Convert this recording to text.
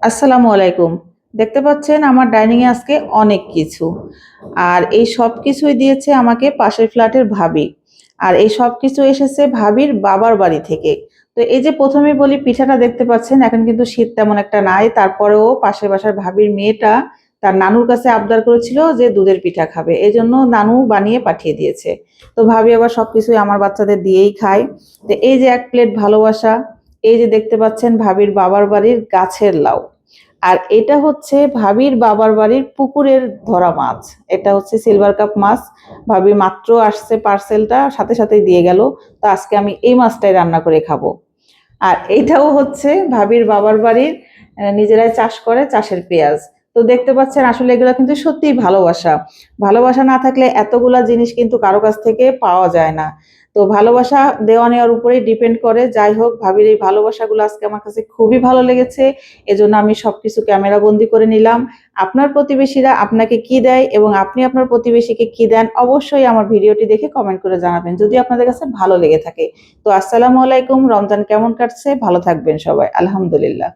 আসসালামু আলাইকুম। দেখতে পাচ্ছেন আমার ডাইনিং এ আজকে অনেক কিছু। আর এই সবকিছুই দিয়েছে আমাকে পাশের ফ্ল্যাটের ভাবি। আর এই সবকিছু এসেছে ভাবির বাবার বাড়ি থেকে। তো এই যে ১ম এই বলি পিঠাটা দেখতে পাচ্ছেন এখন কিন্তু শীত তেমন একটা নাই। তারপরেও পাশের বাসার ভাবির মেয়েটা তার নানুর কাছে আবদার করেছিল যে দুধের পিঠা খাবে। এজন্য নানু বানিয়ে পাঠিয়ে দিয়েছে। তো ভাবি আবার সবকিছুই আমার বাচ্চাদের দিয়েই খায়। তো এই যে ১ প্লেট ভালোবাসা, এই যে দেখতে পাচ্ছেন ভাবির বাবার বাড়ির গাছের লাউ। আর এটা হচ্ছে ভাবির বাবার বাড়ির পুকুরের ধরা মাছ। এটা হচ্ছে সিলভার কাপ মাছ। ভাবি মাত্র আসছে পার্সেলটা সাথে সাথেই দিয়ে গেল। তো আজকে আমি এই মাছটাই রান্না করে খাবো। আর এইটাও হচ্ছে ভাবির বাবার বাড়ির নিজেরাই চাষ করে চাষের পেঁয়াজ। তো দেখতে পাচ্ছেন আসলে এগুলো কিন্তু সত্যিই ভালোবাসা। ভালোবাসা না থাকলে এতগুলা জিনিস কিন্তু কারো কাছ থেকে পাওয়া যায় না। তো ভালোবাসা দেওয়া নেওয়ার উপরেই ডিপেন্ড করে। যাই হোক ভাবির এই ভালোবাসাগুলো আজকে আমার কাছে খুবই ভালো লেগেছে। এজন্য আমি সবকিছু ক্যামেরা বন্দি করে নিলাম। আপনার প্রতিবেশীরা আপনাকে কি দেয় এবং আপনি আপনার প্রতিবেশীকে কি দেন অবশ্যই আমার ভিডিওটি দেখে কমেন্ট করে জানাবেন যদি আপনাদের কাছে ভালো লেগে থাকে। তো আসসালামু আলাইকুম। রমজান কেমন কাটছে? ভালো থাকবেন সবাই। আলহামদুলিল্লাহ।